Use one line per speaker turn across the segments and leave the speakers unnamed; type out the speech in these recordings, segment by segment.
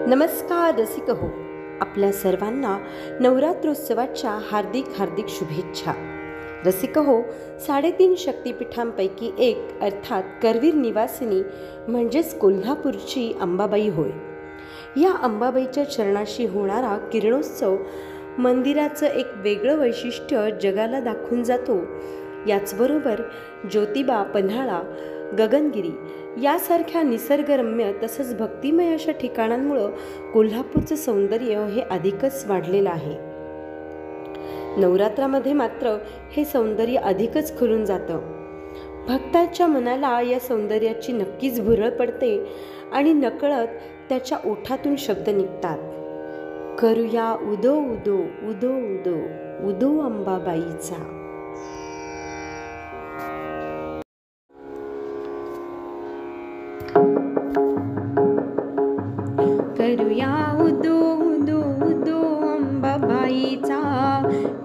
नमस्कार रसिक हो, आपल्या सर्वांना नवरात्रोत्सवाच्या हार्दिक हार्दिक शुभेच्छा. रसिक हो, 3.5 शक्तिपीठांपैकी एक अर्थात करवीर निवासिनी म्हणजेच कोल्हापूरची अंबाबाई होय. या अंबाबाईच्या चरणाशी होणारा किरणोत्सव मंदिराचं एक वेगळं वैशिष्ट्य जगाला दाखवून जातो. याचबरोबर ज्योतिबा, पन्हाळा, गगनगिरी यासारख्या निसर्गरम्य तसंच भक्तिमय अशा ठिकाणांमुळं कोल्हापूरचं सौंदर्य हे अधिकच वाढलेलं आहे. नवरात्रामध्ये मात्र हे सौंदर्य अधिकच खुलून जातं. भक्तांच्या मनाला या सौंदर्याची नक्कीच भुरळ पडते आणि नकळत त्याच्या ओठातून शब्द निघतात. करूया उदो उदो उदो उदो उदो अंबाबाईचा. करूया उदो उदो उदो अंबाबाईचा.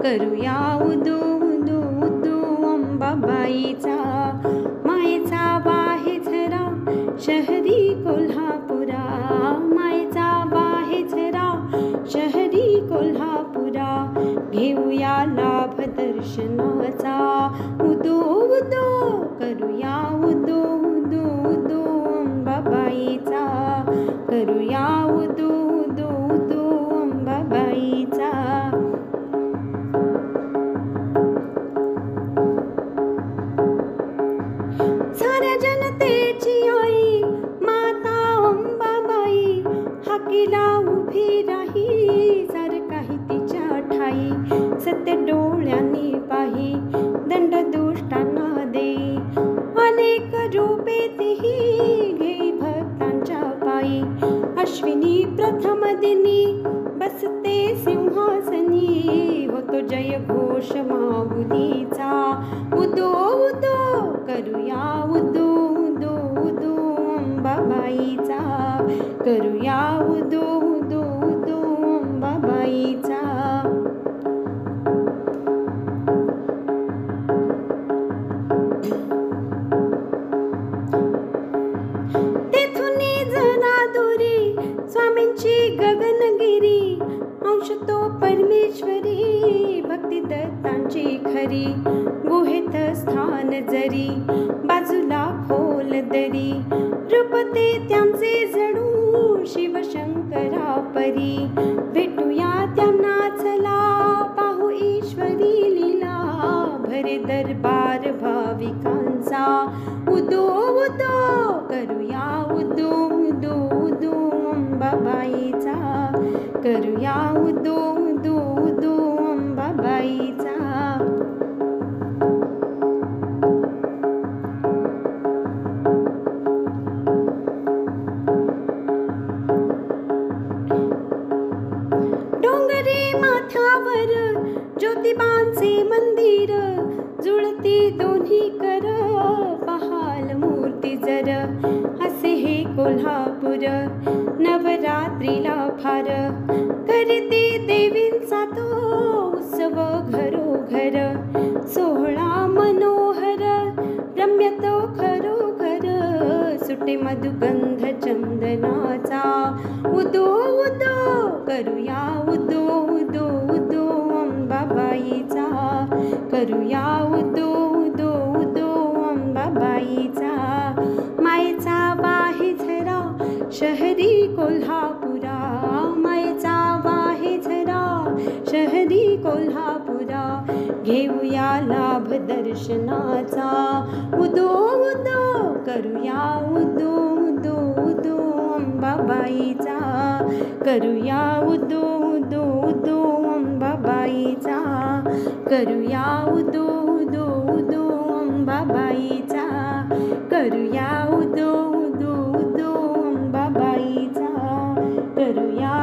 करूया उदो उदो उदो अंबाबाईचा. मायेचा वाहे झरा शहरी कोल्हापुरा. मायेचा वाहे झरा शहरी कोल्हापुरा. घेऊया लाभ दर्शनाचा. उदो उदो करूया उदो उदो उदो अंबाबाईचा. करूया उदो उदो उदो अंबाबाईचा. साऱ्या जनतेची आई माता अंबाबाई. हाकेला उभी राही जर काही तिच्या ठाई. सत्य डोळ्यांनी पाही दंड दुष्टांना देई. अनेक रूपे तीही घेई भक्तांच्या पायी. अश्विनी प्रथम दिनी बसते सिंहासनी. होतो जय घोष माऊलीचा. उदो उदो करूया उदो उदो उदो अंबाबाईचा. करूया उदो उदो उदो अंबाबाईचा. स्वामींची गगनगिरी अंश तो परमेश्वरी. भक्ती दत्तांची खरी गुहेत स्थान जरी. बाजूला खोल दरी रूप ते त्यांचे जणू शिवशंकरा परी. भेटूया त्यांना चला पाहू ईश्वरी लीला. भरे दरबार भाविकांचा. उदो उदो करूया उदो उदो उदो अंबाबाईचा. करूया उदो उदो उदो अंबाबाईचा. डोंगरे माथ्यावर ज्योतिबांचे मंदिर. जुळती दोन्ही कर पहाल मूर्ती जर. असे हे कोल्हापूर नवरात्रीला फार. करते देवींचा तो उत्सव घरोघर. सोहळा मनोहर रम्य तो खरोखर. सुटे मधुगंध चंदनाचा. उदो उदो करूया उदो उदो उदो अंबाबाईचा. करूया उदो उदो उदो अंबाबाईचा. मायेचा वाहे झरा शहरी कोल्हापुरा. मायेचा वाहे झरा शहरी कोल्हापुरा. घेऊया लाभ दर्शनाचा. उदो उदो करूया उदो उदो उदो अंबाबाईचा. करूया उदो उदो उदो अंबाबाईचा. करूया उदो उदो उदो अंबाबाईचा. करूया उदो उदो उदो अंबाबाईचा. करूया